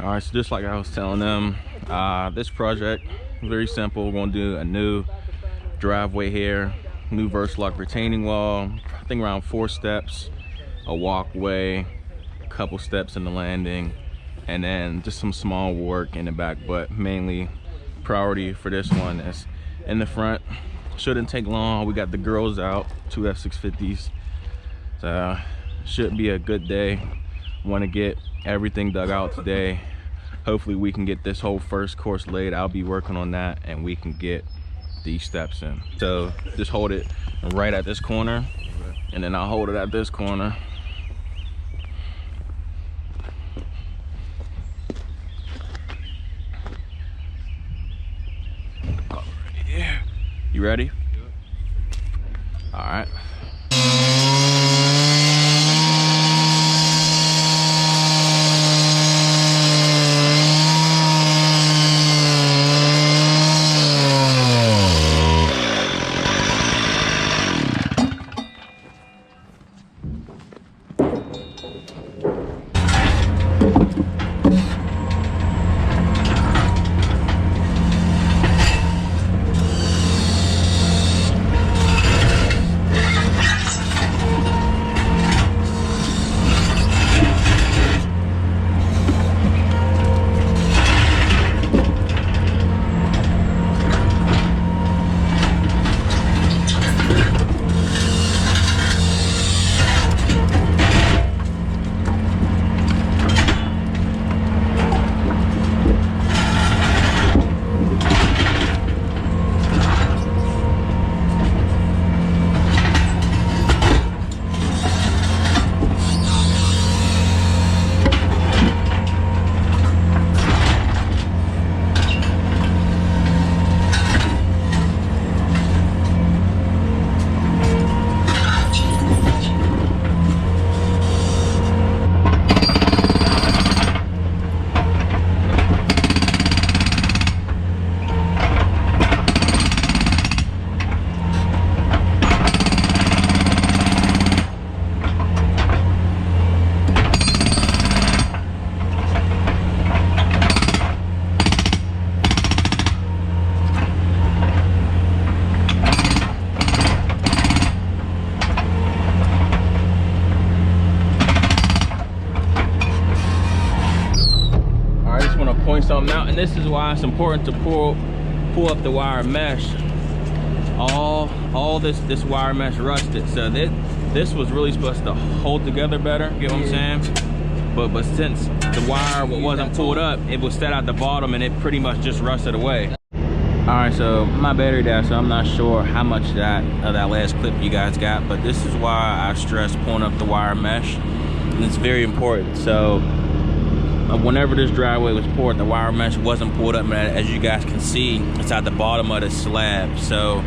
All right, so just like I was telling them, this project very simple. We're gonna do a new driveway here, new Versalock retaining wall, I think around 4 steps, a walkway, a couple steps in the landing, and then just some small work in the back. But mainly priority for this one is in the front. Shouldn't take long. We got the girls out, 2 F650s, so should be a good day. Want to get everything dug out today. Hopefully we can get this whole first course laid. I'll be working on that and we can get these steps in. So just hold it right at this corner, and then I'll hold it at this corner. Yeah. You ready? All right. Something out, and this is why it's important to pull up the wire mesh. All this wire mesh rusted, so this was really supposed to hold together better, get what I'm saying? But since the wire wasn't pulled up, it was set at the bottom and it pretty much just rusted away. All right, so my battery died, so I'm not sure how much of that last clip you guys got, but this is why I stress pulling up the wire mesh, and it's very important. So whenever this driveway was poured, the wire mesh wasn't pulled up, and as you guys can see, it's at the bottom of the slab. So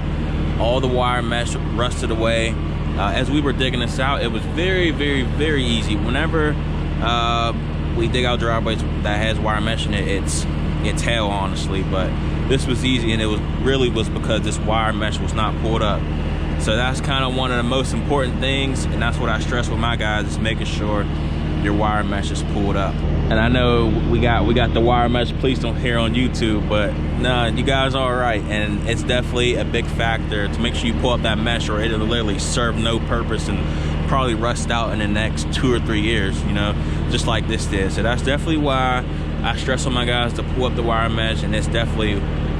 all the wire mesh rusted away. As we were digging this out, it was very, very, very easy. Whenever we dig out driveways that has wire mesh in it, it's hell, honestly. But this was easy, and it was because this wire mesh was not pulled up. So that's kind of one of the most important things, and that's what I stress with my guys, is making sure your wire mesh is pulled up. And I know we got the wire mesh, please don't hear on YouTube, but nah, you guys are all right, and it's definitely a big factor to make sure you pull up that mesh, or it'll literally serve no purpose and probably rust out in the next 2 or 3 years, you know, just like this did. So that's definitely why I stress on my guys to pull up the wire mesh, and it's definitely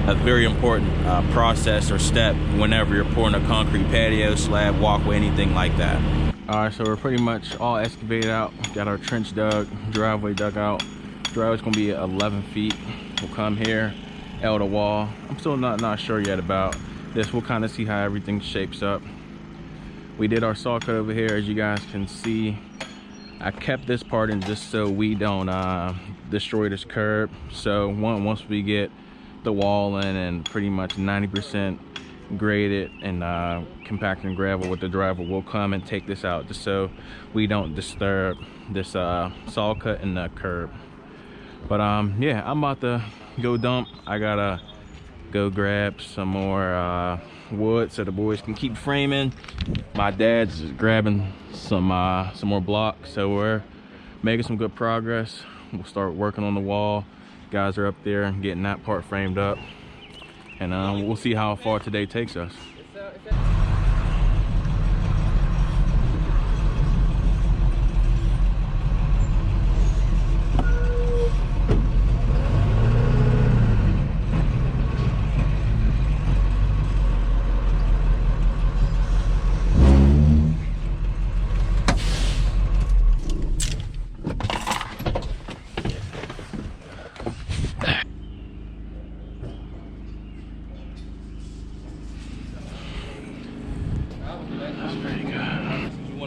a very important process or step whenever you're pouring a concrete patio, slab, walkway, anything like that. All right, so we're pretty much all excavated out, got our trench dug, driveway dug out. Driveway's gonna be 11 feet. We'll come here, L the wall. I'm still not sure yet about this. We'll kind of see how everything shapes up. We did our saw cut over here, as you guys can see. I kept this part in just so we don't destroy this curb. So once we get the wall in and pretty much 90% graded and compacting gravel with the driver, we'll come and take this out just so we don't disturb this saw cut in the curb. But yeah, I'm about to go dump. I gotta go grab some more wood so the boys can keep framing. My dad's grabbing some more blocks, so we're making some good progress. we'll start working on the wall. Guys are up there getting that part framed up, and we'll see how far today takes us.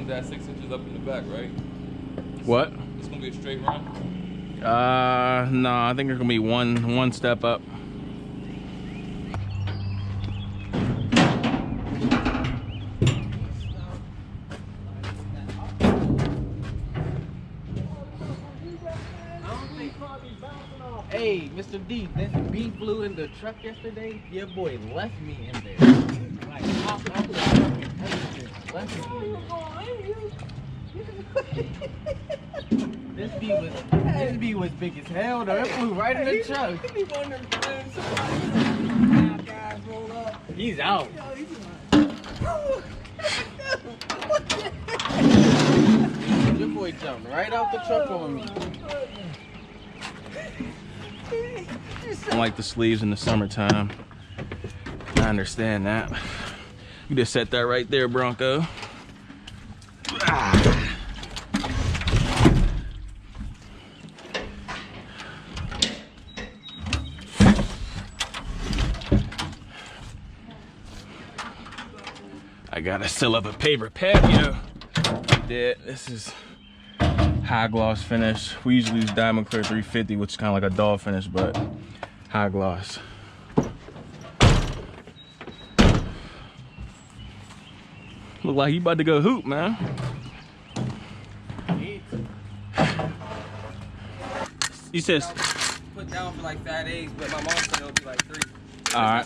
That 6 inches up in the back, right? What? It's gonna be a straight run? No, I think there's gonna be one step up. Hey, Mr. D, this bee flew in the truck yesterday. Your boy left me in there. Like, hopped off the truck and everything. Left me in there. This bee was big as hell though. It flew right in the truck. He's out. Your boy jumped right out the truck on me. I like the sleeves in the summertime. I understand that. You just set that right there, Bronco. I gotta seal up a paper patio. This is high gloss finish. We usually use Diamond Clear 350, which is kind of like a dull finish, but high gloss. Look like you about to go hoop, man. You said Put down for like 5 days, but my mom said it'll be like 3. all right.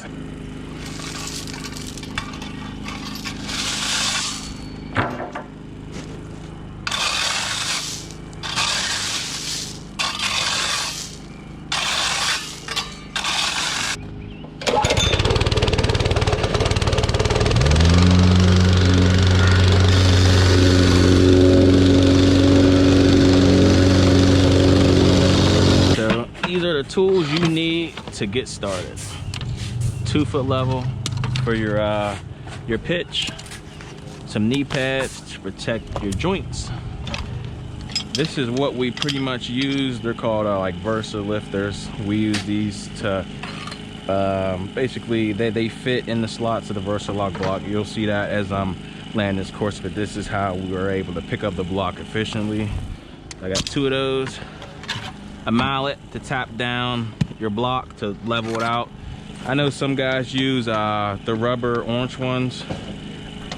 These are the tools you need to get started. 2-foot level for your pitch, some knee pads to protect your joints. This is what we pretty much use. They're called like Versa lifters. We use these to basically they fit in the slots of the Versa lock block. You'll see that as I'm laying this course, but this is how we were able to pick up the block efficiently. I got 2 of those. A mallet to tap down your block to level it out. I know some guys use the rubber orange ones.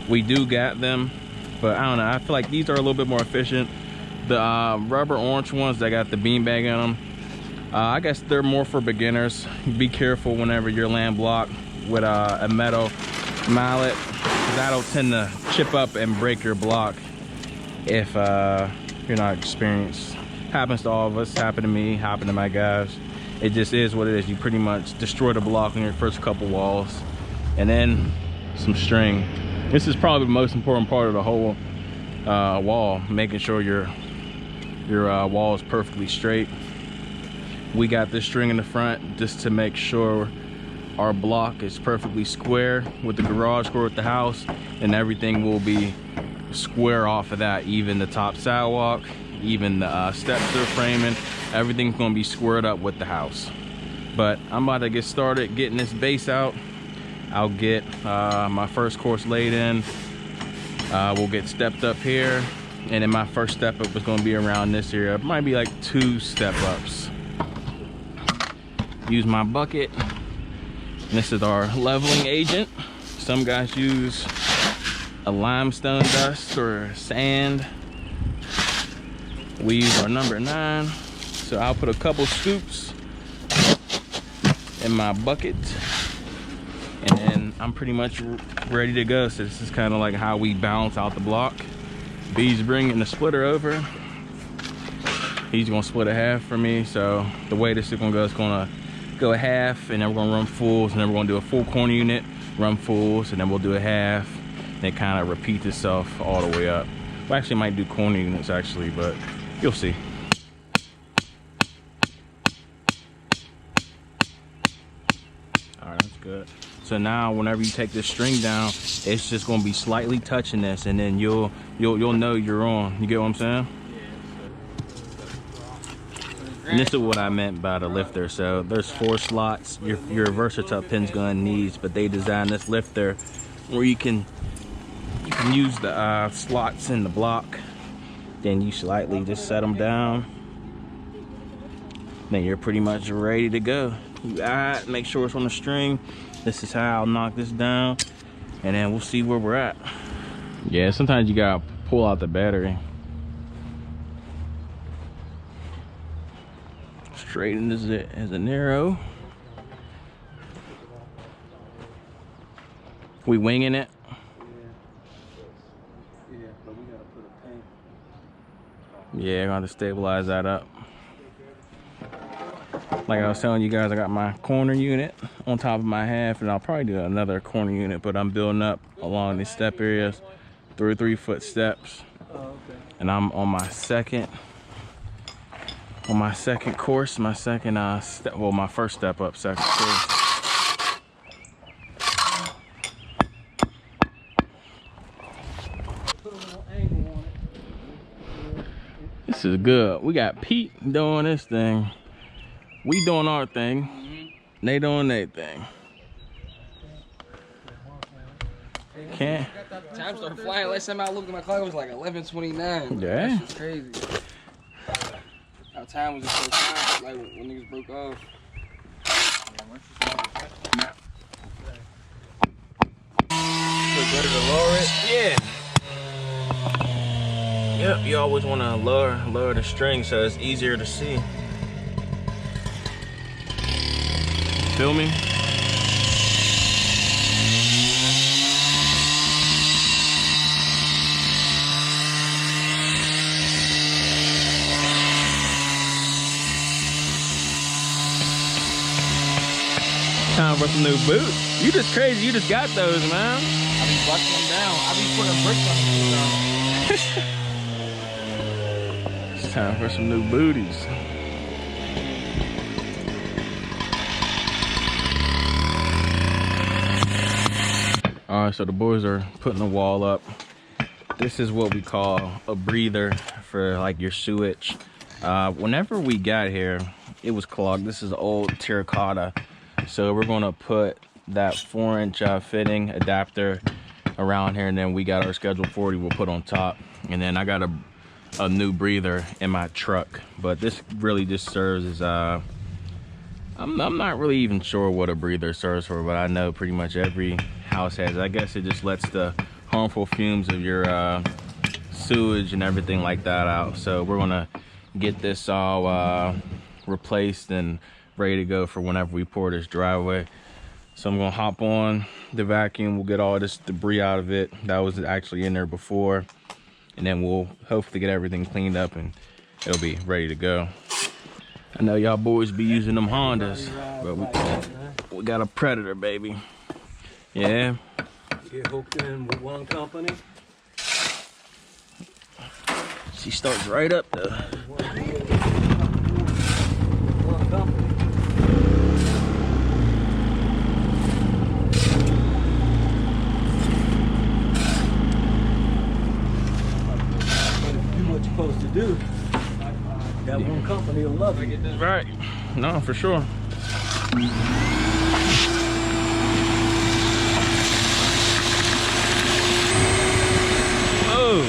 We do got them, but I don't know. I feel like these are a little bit more efficient. The rubber orange ones that got the beanbag in them, I guess they're more for beginners. Be careful whenever you're laying block with a metal mallet. That'll tend to chip up and break your block if you're not experienced. Happens to all of us, happened to me, happened to my guys. It just is what it is. You pretty much destroy the block on your first couple walls, and then some string. This is probably the most important part of the whole wall, making sure your wall is perfectly straight. We got this string in the front just to make sure our block is perfectly square with the garage square with the house, and everything will be square off of that. Even the top sidewalk, even the steps they're framing, everything's gonna be squared up with the house. But I'm about to get started getting this base out. I'll get my first course laid in. We'll get stepped up here, and then my first step up is gonna be around this area. It might be like 2 step ups. Use my bucket. And this is our leveling agent. Some guys use a limestone dust or sand. We use our number 9. So I'll put a couple scoops in my bucket, and then I'm pretty much ready to go. So this is kind of like how we balance out the block. B's bringing the splitter over. he's gonna split a half for me. So the way this is gonna go, it's gonna go a half, and then we're gonna run fulls, and then we're gonna do a full corner unit, run fulls, and then we'll do a half, and it kind of repeats itself all the way up. We actually might do corner units actually, but you'll see. All right, that's good. So now whenever you take this string down, it's just gonna be slightly touching this, and then you'll know you're on. You get what I'm saying? And this is what I meant by the lifter. So there's 4 slots your versatile pin's gonna need, but they designed this lifter where you can use the slots in the block. Then you slightly just set them down. Then you're pretty much ready to go. You add, make sure it's on the string. This is how I'll knock this down, and then we'll see where we're at. Yeah, sometimes you gotta pull out the battery. Straighten as a narrow. We winging it. Yeah, but we gotta put a paint. Yeah, gonna have to stabilize that up. Like I was telling you guys, I got my corner unit on top of my half, and I'll probably do another corner unit, but I'm building up along these step areas through 3-foot steps. Oh, okay. And I'm on my second course, my second step, well, my first step up, second course. Put a little angle on it. This is good. We got Pete doing this thing. We doing our thing. They doing their thing. Can't. Time started flying. Last time I looked at my clock, it was like 11:29. Yeah. That's just crazy. Our time was just so fast, like when niggas broke off. It's better to lower it. Yeah. Yep. You always want to lower the string so it's easier to see. Feel me? Time for some new boots. You just crazy. You just got those, man. I be busting them down. I be putting bricks on them. It's time for some new booties. All right, so the boys are putting the wall up. This is what we call a breather for like your sewage. Whenever we got here, it was clogged. This is old terracotta. So we're gonna put that 4-inch fitting adapter around here, and then we got our schedule 40 we'll put on top. And then I got a new breather in my truck, but this really just serves as I'm not really even sure what a breather serves for, but I know pretty much every house has. I guess it just lets the harmful fumes of your sewage and everything like that out. So we're gonna get this all replaced and ready to go for whenever we pour this driveway. So I'm gonna hop on the vacuum. We'll get all this debris out of it that was actually in there before, and then we'll hopefully get everything cleaned up and it'll be ready to go. I know y'all boys be using them Hondas, but we got a Predator, baby. Yeah. Get hooked in with one company. She starts right up though. One company. Do what you're supposed to do. That one company will love you. Right. No, for sure. Oh.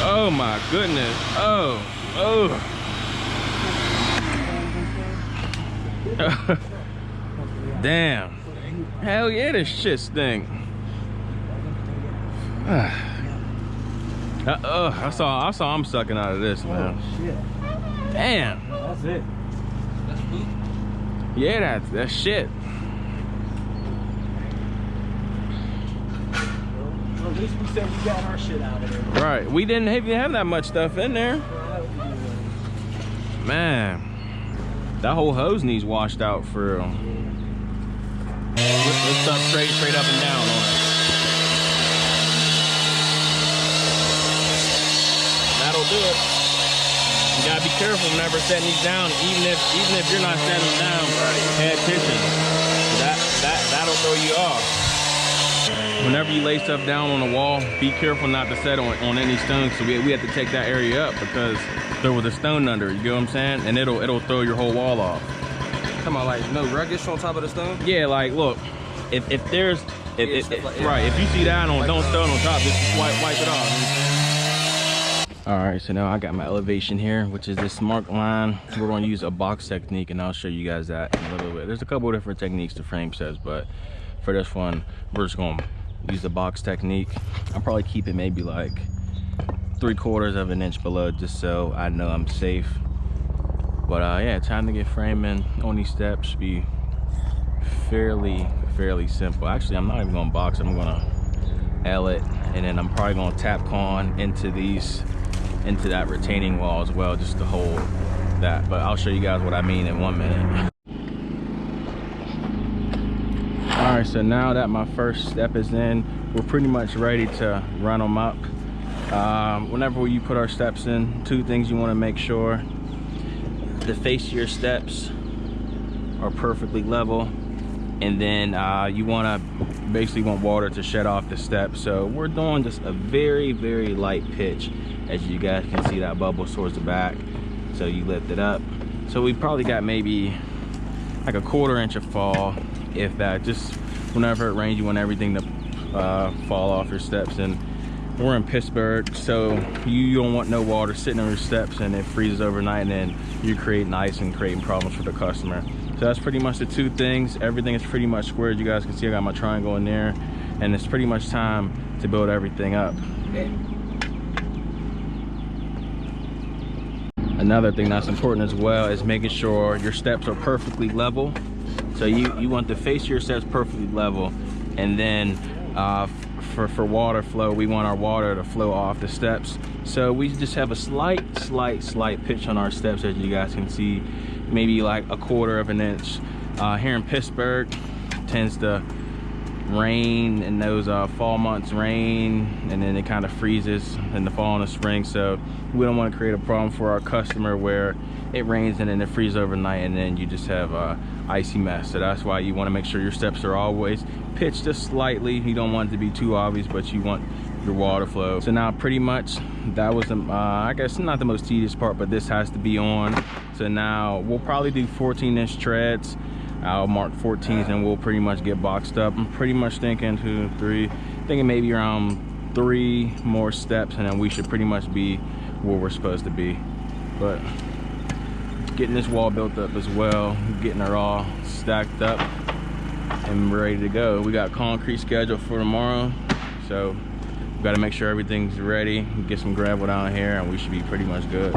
Oh my goodness. Oh. Oh. Damn. Hell yeah, this shit stink. I saw I'm sucking out of this, man. Oh, shit. Damn. That's it. That's poop. Yeah, that's shit. Well, At least we said we got our shit out of there. Right. We didn't even have that much stuff in there. Man, that whole hose needs washed out for real. Let's start straight up and down on it. That'll do it. You gotta be careful whenever setting these down. Even if you're not setting them down, pay attention. That'll throw you off. Whenever you lay stuff down on the wall, be careful not to set on any stones. So we have to take that area up because there was a stone under it. You get what I'm saying? And it'll throw your whole wall off. Come on, like no rugged on top of the stone? Yeah, like look, if there's like, right, if you see that on don't stone on top, just wipe it off. All right, so now I got my elevation here, which is this mark line. We're going to use a box technique, and I'll show you guys that in a little bit. There's a couple of different techniques to frame sets, but for this one, we're just going to use the box technique. I'll probably keep it maybe like 3/4 of an inch below, just so I know I'm safe. But yeah, time to get framing on these steps. Be fairly simple. Actually, I'm not even going to box. I'm going to L it, and then I'm probably going to tap con into that retaining wall as well, just to hold that. But I'll show you guys what I mean in 1 minute. All right, so now that my first step is in, we're pretty much ready to run them up. Whenever you put our steps in, 2 things you want to make sure: the face of your steps are perfectly level, and then you want water to shed off the steps. So we're doing just a very light pitch. As you guys can see, that bubbles towards the back, so you lift it up. So we probably got maybe like a 1/4 inch of fall, if that. Just whenever it rains, you want everything to fall off your steps. And we're in Pittsburgh, so you don't want no water sitting on your steps and it freezes overnight, and then you're creating ice and creating problems for the customer. So that's pretty much the 2 things. Everything is pretty much squared. You guys can see I got my triangle in there, and it's pretty much time to build everything up. Another thing that's important as well is making sure your steps are perfectly level. So you want the face of your steps perfectly level, and then for water flow, we want our water to flow off the steps. So we just have a slight pitch on our steps, as you guys can see, maybe like a 1/4 of an inch. Here in Pittsburgh, tends to rain in those fall months, and then it kind of freezes in the fall and the spring. So we don't want to create a problem for our customer where it rains and then it freezes overnight, and then you just have a icy mess. So that's why you want to make sure your steps are always pitched just slightly. You don't want it to be too obvious, but you want your water flow. So now pretty much that was I guess not the most tedious part, but this has to be on. So now we'll probably do 14-inch treads. I'll mark 14s and we'll pretty much get boxed up. I'm pretty much thinking 2, 3, thinking maybe around 3 more steps, and then we should pretty much be where we're supposed to be. But getting this wall built up as well, getting her all stacked up and ready to go. We got concrete scheduled for tomorrow, so we got to make sure everything's ready, get some gravel down here, and we should be pretty much good.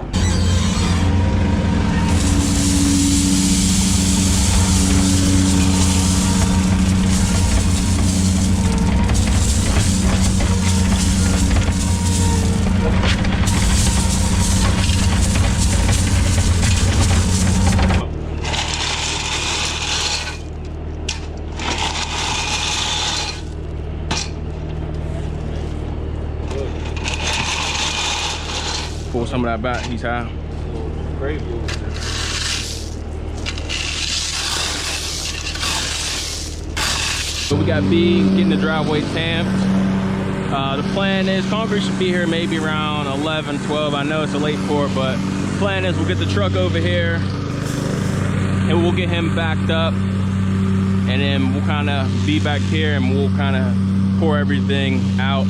Pull some of that back, he's high. Great. So we got B getting the driveway tamped. The plan is concrete should be here maybe around 11, 12. I know it's a late pour, but the plan is we'll get the truck over here and we'll get him backed up, and then we'll kind of be back here and we'll kind of pour everything out.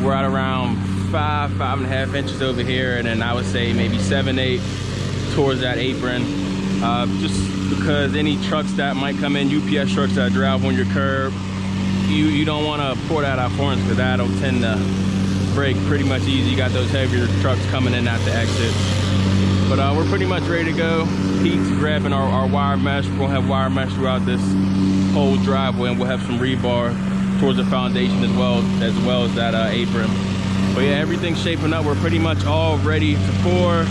We're at around 5.5 inches over here, and then I would say maybe 7, 8 towards that apron. Just because any trucks that might come in, UPS trucks that drive on your curb, you don't want to pour that out for us, because that'll tend to break pretty much easy. You got those heavier trucks coming in at the exit. But we're pretty much ready to go. Pete's grabbing our wire mesh. We're gonna have wire mesh throughout this whole driveway, and we'll have some rebar towards the foundation as well as that apron. But yeah, everything's shaping up. We're pretty much all ready to pour.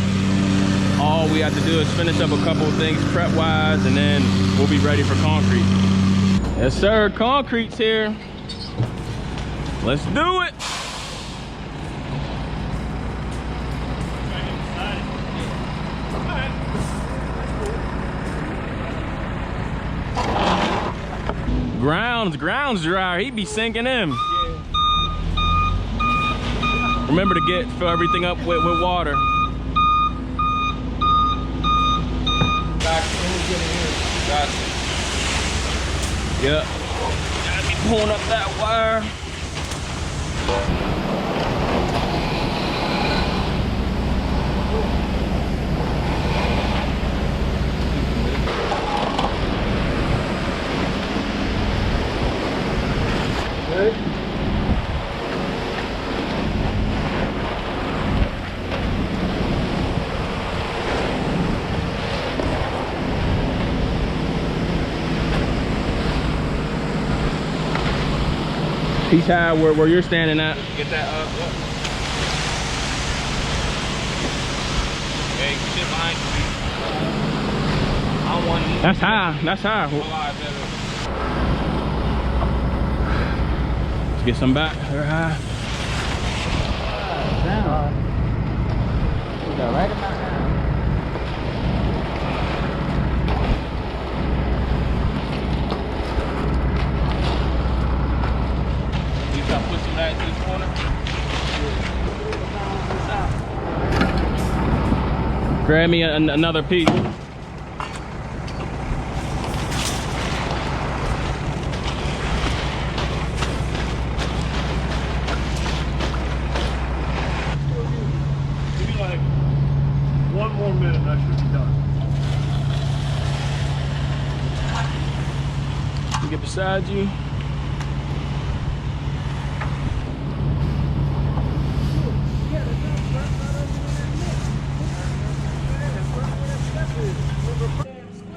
All we have to do is finish up a couple of things prep wise, and then we'll be ready for concrete. Yes sir, concrete's here. Let's do it. Ground's dry. He'd be sinking in. Remember to fill everything up with water. Gotcha. Yep. Gotta be pulling up that wire. Good. He's high where you're standing at. Get that up. Hey, keep it behind you. I want you. That's high. That's high. Let's get some back. They're high. Down. We got right about now. You got to push some back to this corner. Grab me another piece. Maybe like 1 more minute, and I should be done. Get beside you.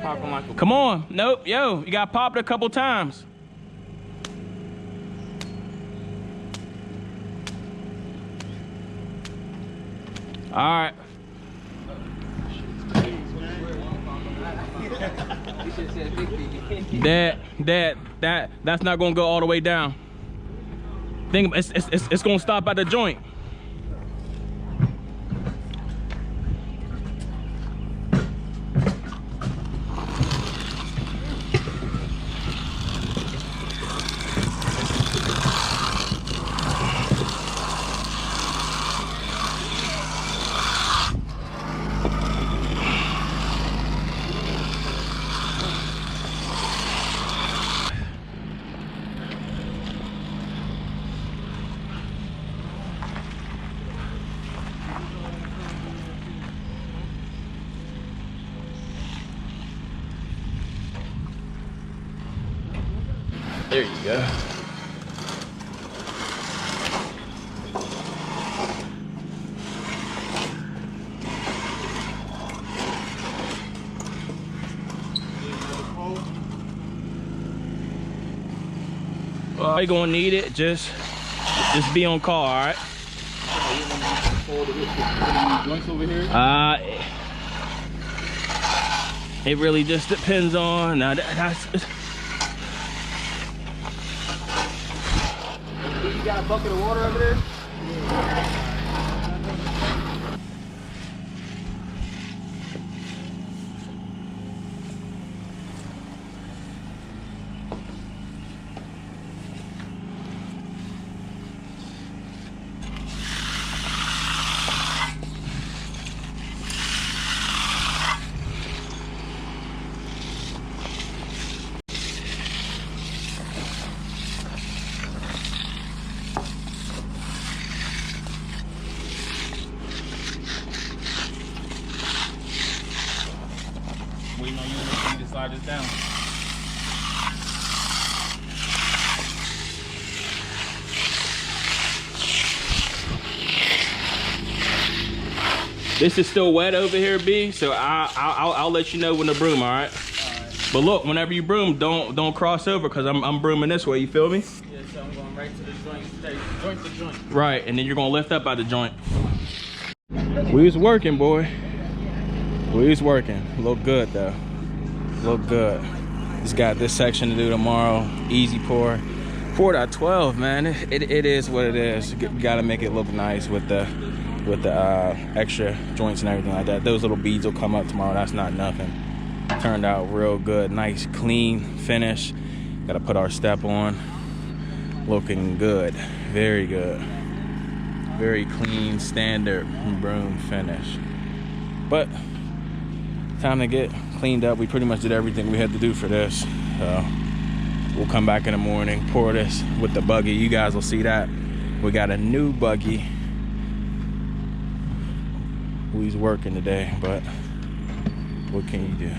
Popping like a Come on. Nope. Yo, you got popped a couple times. All right. You should have said 50. That's not gonna go all the way down. Think it's gonna stop at the joint. There you go. Well, you're gonna need it. Just be on call, all right? joints over here. It really just depends on. That's. You got a bucket of water over there? Waiting on you to slide this down. This is still wet over here, B. So I'll let you know when the broom. All right. But look, whenever you broom, don't cross over, because I'm brooming this way, you feel me? Yeah, so I'm going right to the joint, joint to joint. Right, and then you're gonna lift up out the joint. We was working, boy. We was working. Look good though. Look good. Just got this section to do tomorrow. Easy pour. 4.12, man. It is what it is. You gotta make it look nice with the extra joints and everything like that. Those little beads will come up tomorrow. That's not nothing. Turned out real good. Nice, clean finish. Gotta put our step on. Looking good. Very good. Very clean, standard broom finish. But time to get cleaned up. We pretty much did everything we had to do for this. So we'll come back in the morning, pour this with the buggy. You guys will see that. We got a new buggy. We's working today, but what can you do?